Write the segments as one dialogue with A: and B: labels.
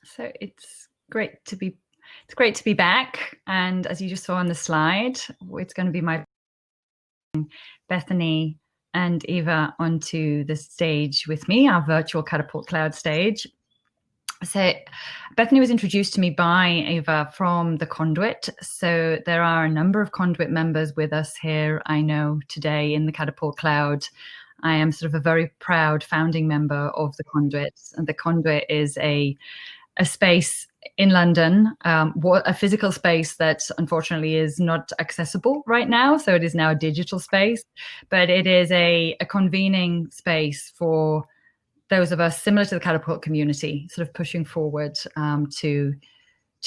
A: So it's great to be back. And as you just saw on the slide, it's going to be my Bethany and Eva onto the stage with me, our virtual Catapult Cloud stage. So Bethany was introduced to me by Eva from the Conduit. So there are a number of Conduit members with us here, I know, today in the Catapult Cloud. I am sort of a very proud founding member of the Conduit. And the Conduit is a space in London, a physical space that unfortunately is not accessible right now. So it is now a digital space, but it is a convening space for those of us similar to the Catapult community, sort of pushing forward to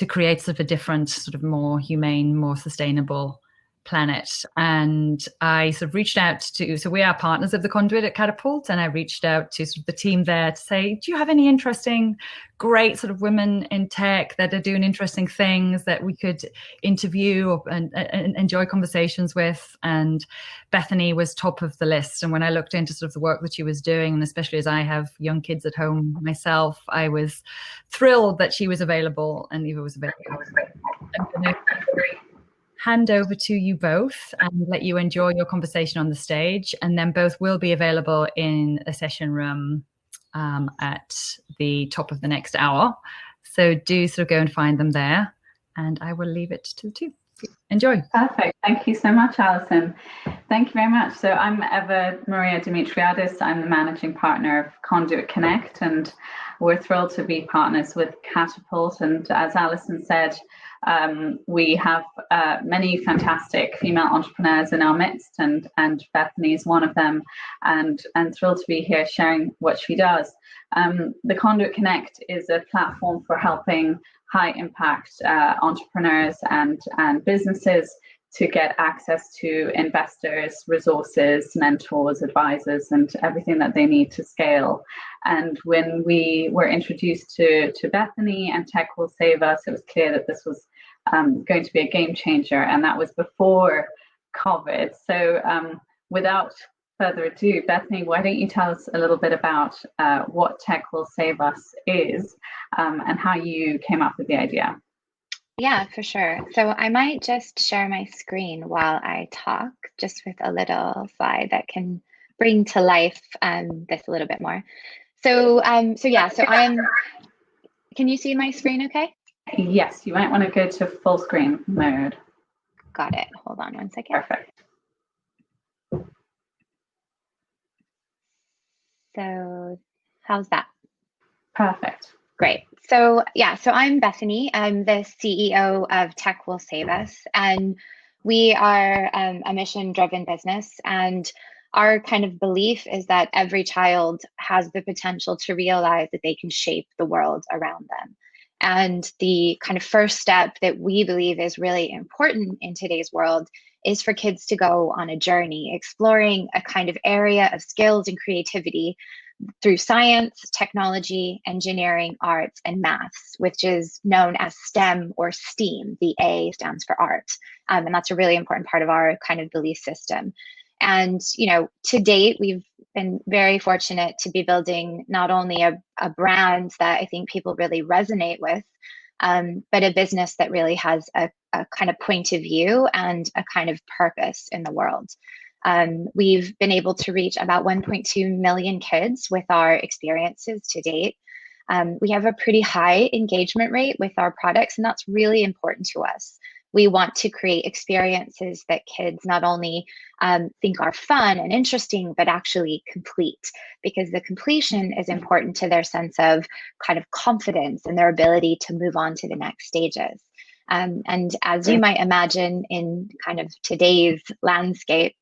A: create sort of a different, sort of more humane, more sustainable planet. And I sort of reached out to, so we are partners of the Conduit at Catapult, and I reached out to sort of the team there to say, do you have any interesting, great sort of women in tech that are doing interesting things that we could interview and enjoy conversations with? And Bethany was top of the list. And when I looked into sort of the work that she was doing, and especially as I have young kids at home myself, I was thrilled that she was available and Eva was available. I'm going to hand over to you both and let you enjoy your conversation on the stage, and then both will be available in a session room at the top of the next hour. So do sort of go and find them there, and I will leave it to the two. Enjoy.
B: Perfect. Thank you so much, Alison. Thank you very much. So I'm Eva-Maria Dimitriadis. I'm the managing partner of Conduit Connect, and we're thrilled to be partners with Catapult. And as Alison said, we have many fantastic female entrepreneurs in our midst, and Bethany is one of them, and thrilled to be here sharing what she does. The Conduit Connect is a platform for helping high impact entrepreneurs and businesses to get access to investors, resources, mentors, advisors, and everything that they need to scale. And when we were introduced to Bethany and Tech Will Save Us, it was clear that this was going to be a game changer, and that was before COVID. So without further ado, Bethany, why don't you tell us a little bit about what Tech Will Save Us is and how you came up with the idea?
C: Yeah, for sure. So I might just share my screen while I talk, just with a little slide that can bring to life this a little bit more. So can you see my screen okay?
B: Yes, you might want to go to full screen mode.
C: Got it. Hold on one second.
B: Perfect.
C: So how's that?
B: Perfect.
C: Great. So I'm Bethany. I'm the CEO of Tech Will Save Us, and we are a mission-driven business. And our kind of belief is that every child has the potential to realize that they can shape the world around them. And the kind of first step that we believe is really important in today's world is for kids to go on a journey, exploring a kind of area of skills and creativity through science, technology, engineering, arts, and maths, which is known as STEM or STEAM. The A stands for art. And that's a really important part of our kind of belief system. And, to date, we've been very fortunate to be building not only a brand that I think people really resonate with, but a business that really has a kind of point of view and a kind of purpose in the world. We've been able to reach about 1.2 million kids with our experiences to date. We have a pretty high engagement rate with our products, and that's really important to us. We want to create experiences that kids not only think are fun and interesting, but actually complete, because the completion is important to their sense of kind of confidence and their ability to move on to the next stages. And as you might imagine, in kind of today's landscape,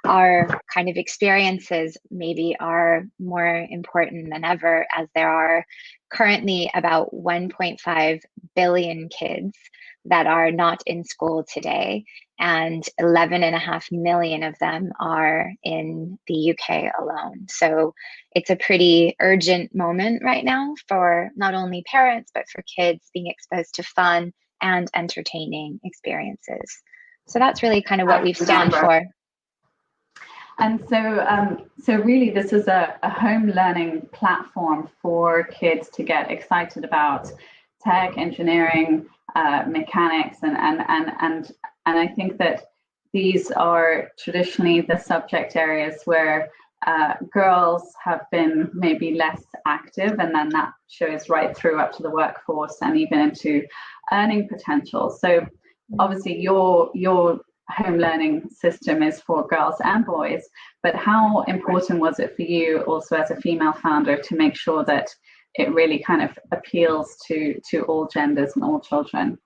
C: our kind of experiences maybe are more important than ever, as there are currently about 1.5 billion kids that are not in school today, and 11.5 million of them are in the UK alone. So it's a pretty urgent moment right now for not only parents, but for kids being exposed to fun and entertaining experiences. So that's really kind of what we stand for.
B: And so really this is a home learning platform for kids to get excited about tech, engineering, mechanics, and I think that these are traditionally the subject areas where girls have been maybe less active, and then that shows right through up to the workforce and even into earning potential. So obviously your home learning system is for girls and boys, but how important was it for you also as a female founder to make sure that it really kind of appeals to all genders and all children?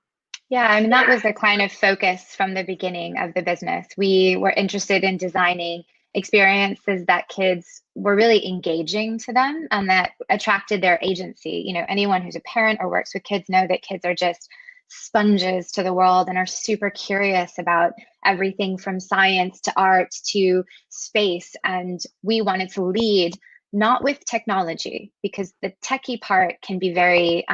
C: Yeah, I mean, that was the kind of focus from the beginning of the business. We were interested in designing experiences that kids were really engaging to them and that attracted their agency. You know, anyone who's a parent or works with kids know that kids are just sponges to the world and are super curious about everything from science to art to space. And we wanted to lead not with technology, because the techie part can be very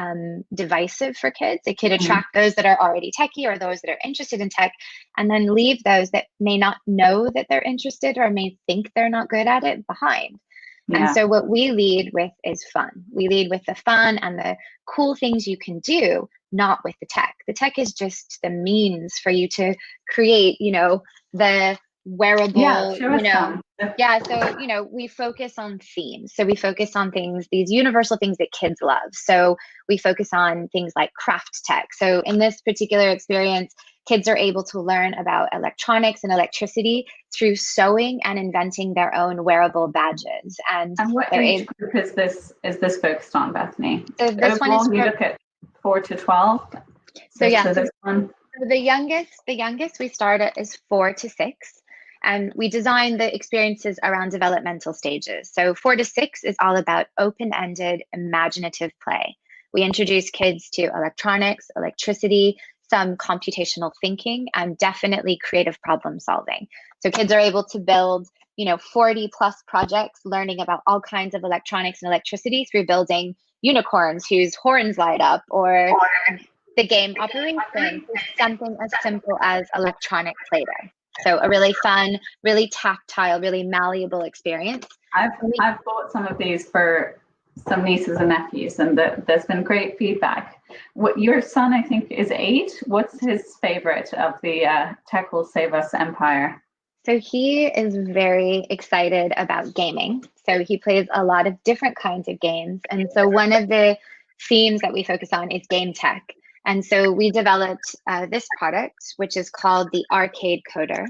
C: divisive for kids. It could attract those that are already techie or those that are interested in tech, and then leave those that may not know that they're interested or may think they're not good at it behind. Yeah. And so what we lead with is fun. We lead with the fun and the cool things you can do, not with the tech. The tech is just the means for you to create, you know, the wearable, so, you know, we focus on themes. So we focus on things, these universal things that kids love. So we focus on things like craft tech. So in this particular experience, kids are able to learn about electronics and electricity through sewing and inventing their own wearable badges. And
B: what age group is this focused on, Bethany?
C: So this
B: one is, you look at 4 to 12.
C: So
B: this one.
C: So the youngest we start at is 4 to 6. And we design the experiences around developmental stages. So 4 to 6 is all about open-ended, imaginative play. We introduce kids to electronics, electricity, some computational thinking, and definitely creative problem solving. So kids are able to build, you know, 40 plus projects, learning about all kinds of electronics and electricity through building unicorns whose horns light up, or the game Operation, something as simple as electronic Play-Doh. So a really fun, really tactile, really malleable experience.
B: I've bought some of these for some nieces and nephews, and there's been great feedback. Your son, I think, is 8. What's his favorite of the Tech Will Save Us empire?
C: So he is very excited about gaming. So he plays a lot of different kinds of games. And so one of the themes that we focus on is game tech. And so we developed this product, which is called the Arcade Coder.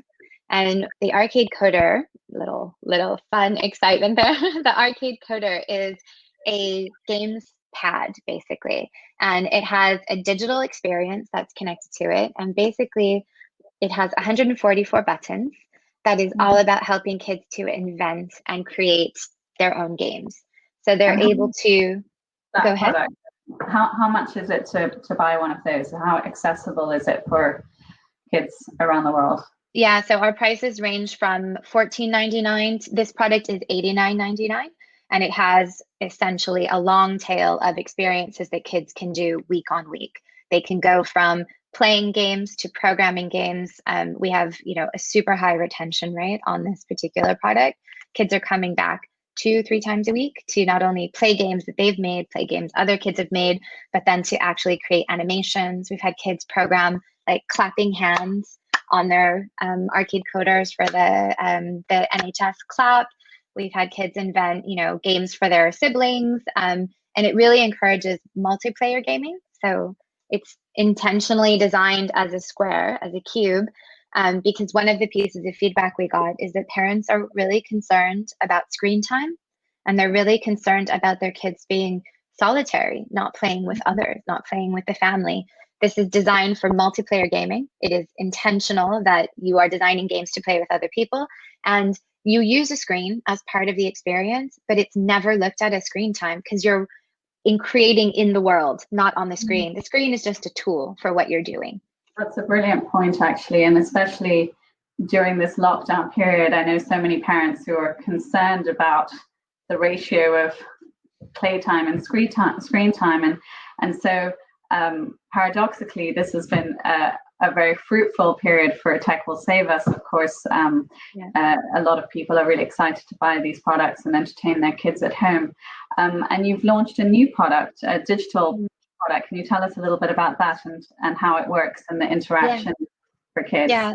C: And the Arcade Coder, little fun excitement there. The Arcade Coder is a games pad, basically. And it has a digital experience that's connected to it. And basically, it has 144 buttons that is all about helping kids to invent and create their own games. So they're able to go ahead.
B: Product. How much is it to buy one of those? How accessible is it for kids around the world?
C: Yeah, so our prices range from $14.99. This product is $89.99, and it has essentially a long tail of experiences that kids can do week on week. They can go from playing games to programming games. We have, you know, a super high retention rate on this particular product. Kids are coming back 2-3 times a week to not only play games that they've made, play games other kids have made, but then to actually create animations. We've had kids program like clapping hands on their arcade coders for the NHS clap. We've had kids invent, you know, games for their siblings, and it really encourages multiplayer gaming. So it's intentionally designed as a square, as a cube, because one of the pieces of feedback we got is that parents are really concerned about screen time, and they're really concerned about their kids being solitary, not playing with others, not playing with the family. This is designed for multiplayer gaming. It is intentional that you are designing games to play with other people, and you use a screen as part of the experience, but it's never looked at as screen time because you're creating in the world, not on the screen. The screen is just a tool for what you're doing.
B: That's a brilliant point, actually, and especially during this lockdown period, I know so many parents who are concerned about the ratio of playtime and screen time, and so paradoxically, this has been a very fruitful period for Tech Will Save Us. Of course, a lot of people are really excited to buy these products and entertain their kids at home. And you've launched a new product, a digital product. Can you tell us a little bit about that and how it works and the interaction for kids?
C: Yeah.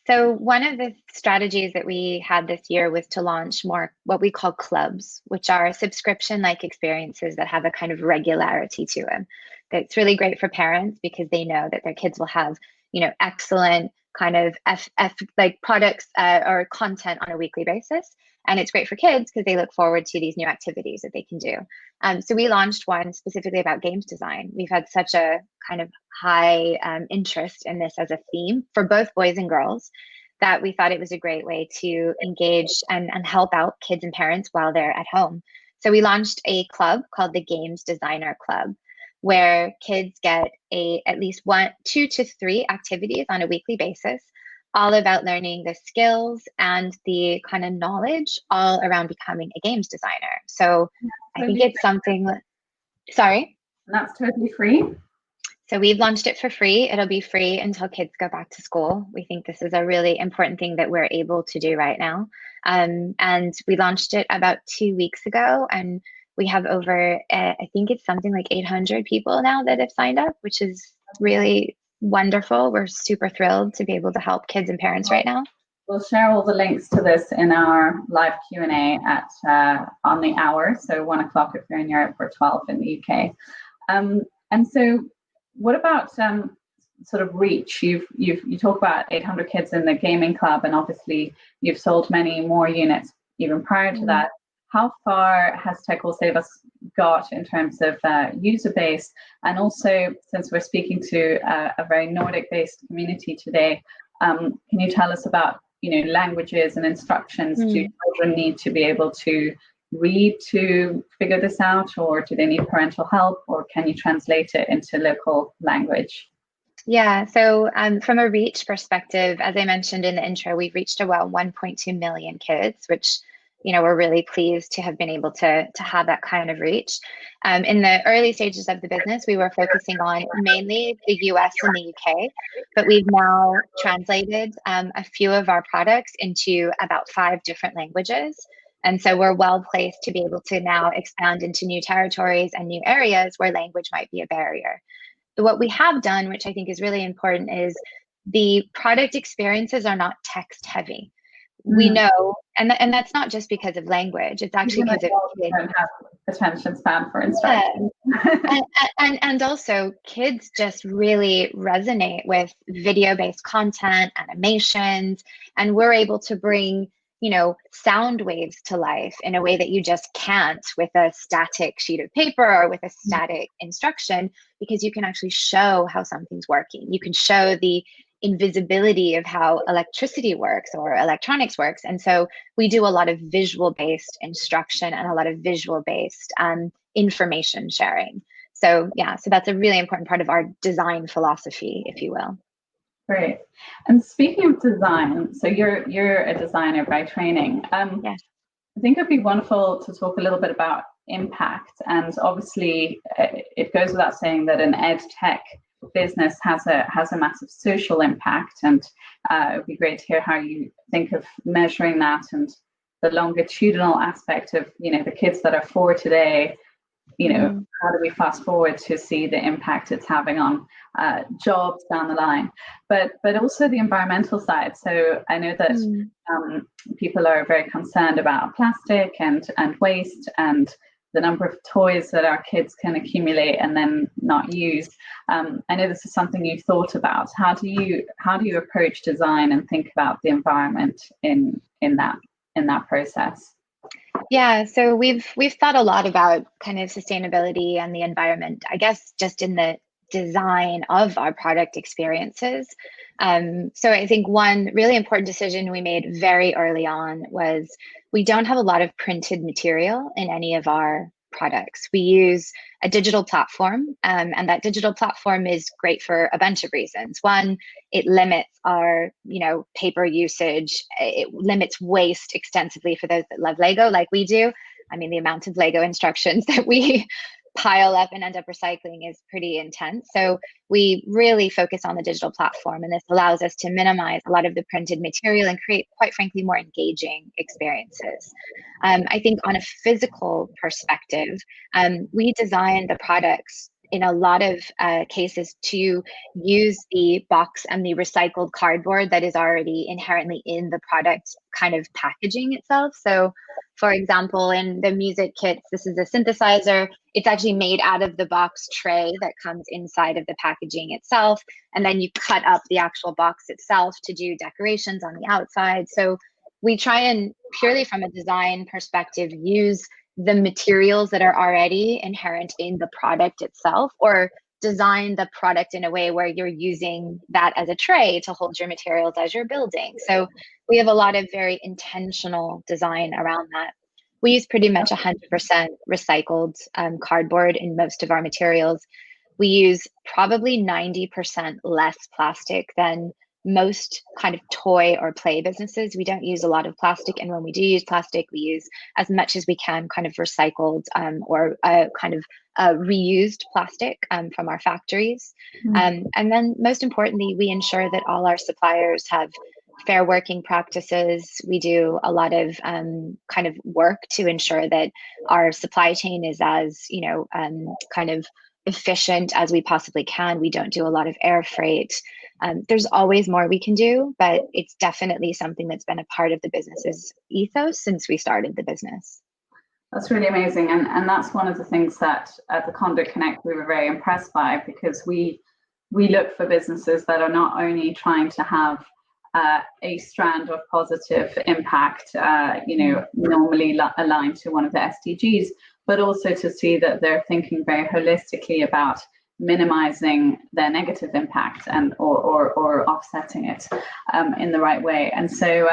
C: So one of the strategies that we had this year was to launch more what we call clubs, which are subscription-like experiences that have a kind of regularity to them. That's really great for parents because they know that their kids will have, excellent kind of like products or content on a weekly basis. And it's great for kids because they look forward to these new activities that they can do. So we launched one specifically about games design. We've had such a kind of high interest in this as a theme for both boys and girls that we thought it was a great way to engage and help out kids and parents while they're at home. So we launched a club called the Games Designer Club, where kids get at least 2 to 3 activities on a weekly basis, all about learning the skills and the kind of knowledge all around becoming a games designer. So I think it's something, sorry?
B: And that's totally free?
C: So we've launched it for free. It'll be free until kids go back to school. We think this is a really important thing that we're able to do right now. And we launched it about 2 weeks ago, and we have over, I think it's something like 800 people now that have signed up, which is really wonderful. We're super thrilled to be able to help kids and parents right now.
B: We'll share all the links to this in our live Q&A on the hour, so 1 o'clock if you're in Europe or 12 in the UK. And so, what about sort of reach? You talk about 800 kids in the gaming club, and obviously you've sold many more units even prior to that. How far has Tech Will Save Us got in terms of user base? And also, since we're speaking to a very Nordic-based community today, can you tell us about languages and instructions? Do children need to be able to read to figure this out, or do they need parental help, or can you translate it into local language?
C: Yeah, so from a reach perspective, as I mentioned in the intro, we've reached about 1.2 million kids, which we're really pleased to have been able to have that kind of reach. In the early stages of the business, we were focusing on mainly the US and the UK, but we've now translated a few of our products into about 5 different languages. And so we're well placed to be able to now expand into new territories and new areas where language might be a barrier. But what we have done, which I think is really important, is the product experiences are not text heavy. We know, and that's not just because of language. It's actually because of kids
B: don't have attention span for instructions.
C: and also kids just really resonate with video-based content, animations, and we're able to bring sound waves to life in a way that you just can't with a static sheet of paper or with a static instruction, because you can actually show how something's working. You can show the invisibility of how electricity works or electronics works. And so we do a lot of visual-based instruction and a lot of visual-based information sharing. So so that's a really important part of our design philosophy, if you will.
B: Great. And speaking of design, so you're a designer by training.
C: Yes.
B: I think it'd be wonderful to talk a little bit about impact. And obviously, it goes without saying that an ed tech business has a massive social impact, and it would be great to hear how you think of measuring that and the longitudinal aspect of the kids that are 4 today. How do we fast forward to see the impact it's having on jobs down the line, but also the environmental side. So I know that people are very concerned about plastic and waste and the number of toys that our kids can accumulate and then not use. I know this is something you've thought about. How do you approach design and think about the environment in that process?
C: Yeah, so we've thought a lot about kind of sustainability and the environment, I guess, just in the design of our product experiences. So I think one really important decision we made very early on was we don't have a lot of printed material in any of our products. We use a digital platform, and that digital platform is great for a bunch of reasons. One, it limits our, paper usage. It limits waste extensively for those that love Lego like we do. I mean, the amount of Lego instructions that we pile up and end up recycling is pretty intense. So we really focus on the digital platform, and this allows us to minimize a lot of the printed material and create, quite frankly, more engaging experiences. I think on a physical perspective, we design the products in a lot of cases to use the box and the recycled cardboard that is already inherently in the product kind of packaging itself. So for example, in the music kits, this is a synthesizer. It's actually made out of the box tray that comes inside of the packaging itself. And then you cut up the actual box itself to do decorations on the outside. So we try and, purely from a design perspective, use the materials that are already inherent in the product itself, or design the product in a way where you're using that as a tray to hold your materials as you're building. So we have a lot of very intentional design around that. We use pretty much 100% recycled cardboard in most of our materials. We use probably 90% less plastic than most kind of toy or play businesses. We don't use a lot of plastic, and when we do use plastic, we use as much as we can kind of recycled or kind of reused plastic from our factories. And then most importantly, we ensure that all our suppliers have fair working practices. We do a lot of kind of work to ensure that our supply chain is as, kind of efficient as we possibly can. We don't do a lot of air freight. There's always more we can do, but it's definitely something that's been a part of the business's ethos since we started the business.
B: That's really amazing. And that's one of the things that at the Conduit Connect we were very impressed by, because we look for businesses that are not only trying to have a strand of positive impact, normally aligned to one of the SDGs, but also to see that they're thinking very holistically about minimizing their negative impact and or offsetting it in the right way. And so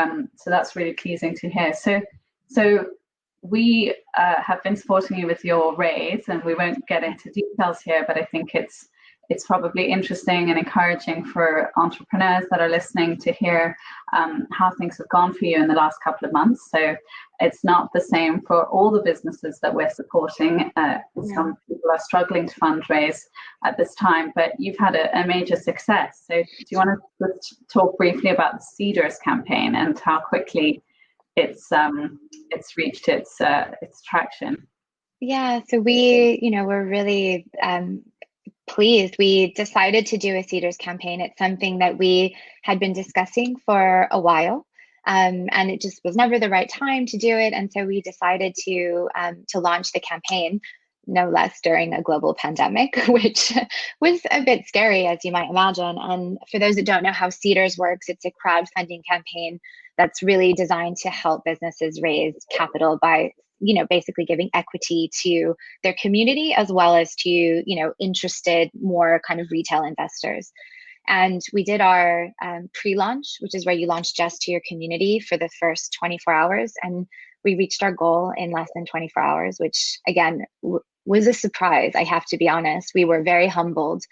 B: that's really pleasing to hear. So we have been supporting you with your raise, and we won't get into details here, but I think it's probably interesting and encouraging for entrepreneurs that are listening to hear how things have gone for you in the last couple of months. So it's not the same for all the businesses that we're supporting. Some people are struggling to fundraise at this time, but you've had a major success. So do you want to just talk briefly about the Cedars campaign and how quickly it's reached its traction?
C: Yeah, so we're really pleased. We decided to do a Cedars campaign. It's something that we had been discussing for a while, and it just was never the right time to do it. And so we decided to launch the campaign, no less during a global pandemic, which was a bit scary, as you might imagine. And for those that don't know how Cedars works, it's a crowdfunding campaign that's really designed to help businesses raise capital by basically giving equity to their community, as well as to, interested more kind of retail investors. And we did our pre-launch, which is where you launch just to your community for the first 24 hours. And we reached our goal in less than 24 hours, which again, was a surprise. I have to be honest. We were very humbled.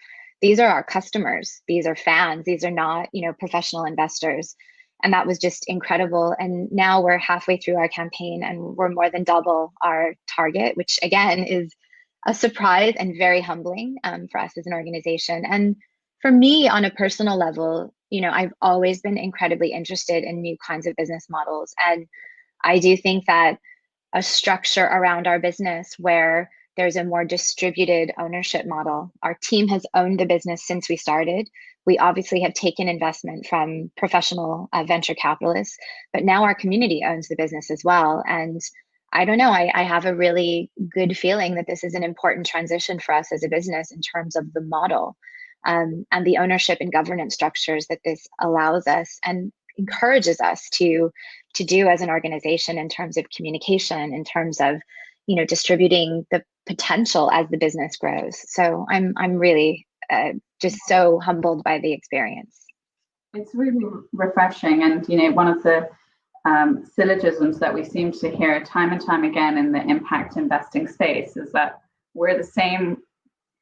C: These are our customers. These are fans. These are not, professional investors. And that was just incredible. And now we're halfway through our campaign and we're more than double our target, which again is a surprise and very humbling for us as an organization. And for me, on a personal level, I've always been incredibly interested in new kinds of business models. And I do think that a structure around our business where there's a more distributed ownership model. Our team has owned the business since we started. We obviously have taken investment from professional venture capitalists, but now our community owns the business as well. And I don't know, I have a really good feeling that this is an important transition for us as a business in terms of the model and the ownership and governance structures that this allows us and encourages us to do as an organization in terms of communication, in terms of distributing the potential as the business grows. So I'm really just so humbled by the experience.
B: It's really refreshing, and one of the syllogisms that we seem to hear time and time again in the impact investing space is that we're the same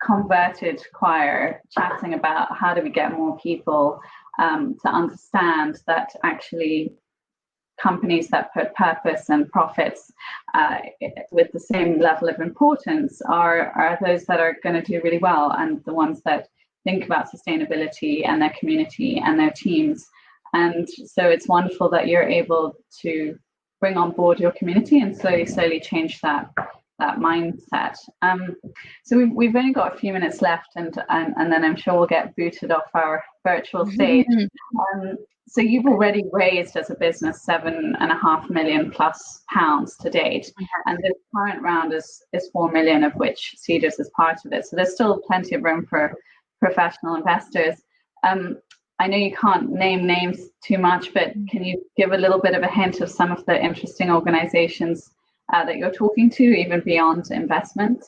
B: converted choir chatting about how do we get more people to understand that actually companies that put purpose and profits with the same level of importance are those that are going to do really well, and the ones that think about sustainability and their community and their teams. And so it's wonderful that you're able to bring on board your community and slowly change that that mindset. So we've only got a few minutes left, and then I'm sure we'll get booted off our virtual stage. So you've already raised as a business £7.5 million plus to date, and the current round is 4 million, of which Cedars is part of it. So there's still plenty of room for professional investors. I know you can't name names too much, but can you give a little bit of a hint of some of the interesting organizations that you're talking to, even beyond investment?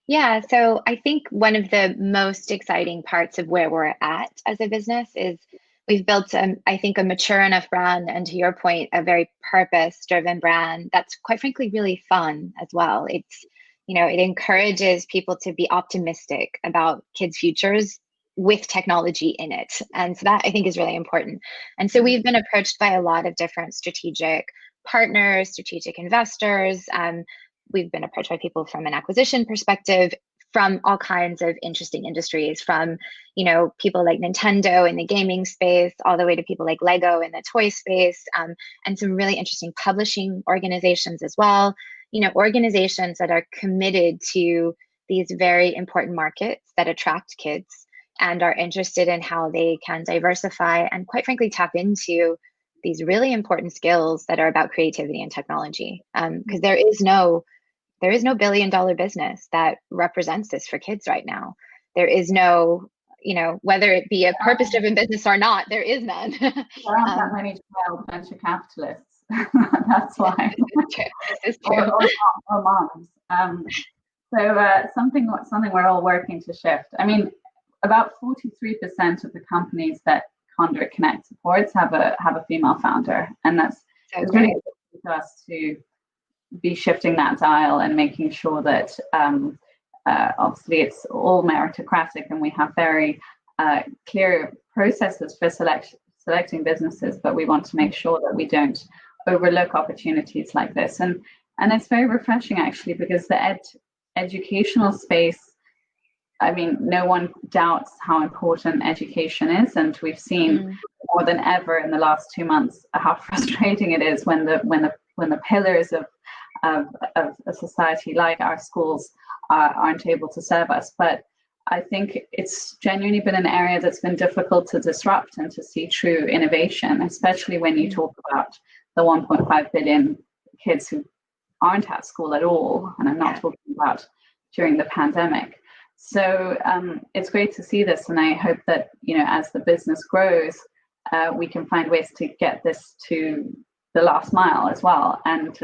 C: Yeah, so I think one of the most exciting parts of where we're at as a business is we've built, I think, a mature enough brand, and to your point, a very purpose-driven brand that's quite frankly really fun as well. It's, it encourages people to be optimistic about kids' futures with technology in it. And so that I think is really important. And so we've been approached by a lot of different strategic partners, strategic investors. We've been approached by people from an acquisition perspective, from all kinds of interesting industries, from, people like Nintendo in the gaming space, all the way to people like Lego in the toy space, and some really interesting publishing organizations as well. Organizations that are committed to these very important markets that attract kids and are interested in how they can diversify and, quite frankly, tap into these really important skills that are about creativity and technology. Because there is no billion-dollar business that represents this for kids right now. There is no, whether it be a purpose-driven business or not, there is none.
B: There aren't that many child venture capitalists. That's why.
C: This is true.
B: Or moms. So something we're all working to shift. I mean, about 43% of the companies that Conduit Connect supports have a female founder, and that's really important for us to be shifting that dial and making sure that obviously it's all meritocratic, and we have very clear processes for selecting businesses, but we want to make sure that we don't overlook opportunities like this. And it's very refreshing, actually, because the educational space, I mean, no one doubts how important education is, and we've seen more than ever in the last 2 months how frustrating it is when the pillars of a society like our schools aren't able to serve us. But I think it's genuinely been an area that's been difficult to disrupt and to see true innovation, especially when you talk about the 1.5 billion kids who aren't at school at all, and I'm not talking about during the pandemic. So it's great to see this, and I hope that, as the business grows, we can find ways to get this to the last mile as well, and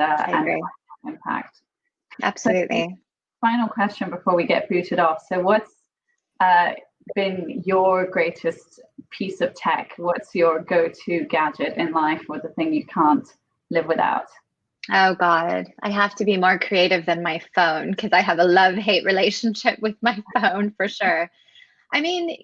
B: impact.
C: Absolutely.
B: So, final question before we get booted off. So what's been your greatest piece of tech? What's your go-to gadget in life, or the thing you can't live without?
C: Oh God, I have to be more creative than my phone, because I have a love-hate relationship with my phone for sure. I mean,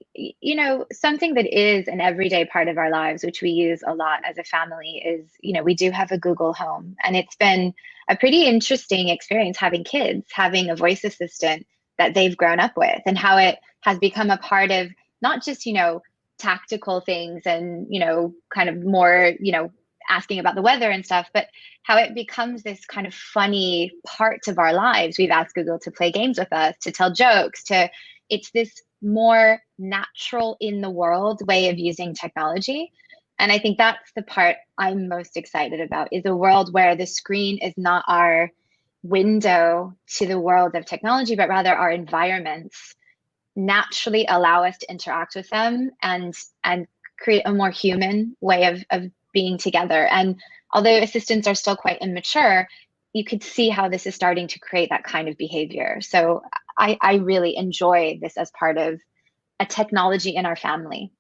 C: something that is an everyday part of our lives, which we use a lot as a family, is, we do have a Google Home, and it's been a pretty interesting experience having kids, having a voice assistant that they've grown up with, and how it has become a part of not just, tactical things and, kind of more, asking about the weather and stuff, but how it becomes this kind of funny part of our lives. We've asked Google to play games with us, to tell jokes, it's this more natural in the world way of using technology. And I think that's the part I'm most excited about, is a world where the screen is not our window to the world of technology, but rather our environments naturally allow us to interact with them and create a more human way of being together. And although assistants are still quite immature, you could see how this is starting to create that kind of behavior. So I really enjoy this as part of a technology in our family.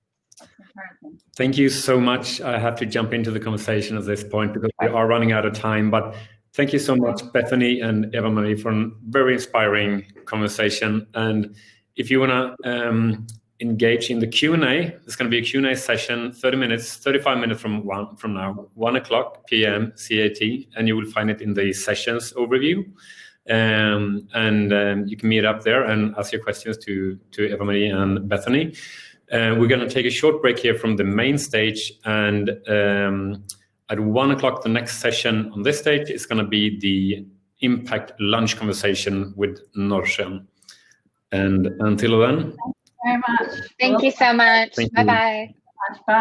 D: Thank you so much. I have to jump into the conversation at this point because we are running out of time, but thank you so much, Bethany and EvaMaria, for a very inspiring conversation. And if you want to engage in the Q&A, there's going to be a Q&A session, 35 minutes from now, 1:00 p.m. CAT, and you will find it in the sessions overview. And you can meet up there and ask your questions to EvaMaria and Bethany. We're going to take a short break here from the main stage, and at 1:00 the next session on this stage is going to be the impact lunch conversation with Norrsken. And until then,
B: thank you very much.
C: Thank you so much.
D: Thank you.
C: Bye-bye.
B: Bye.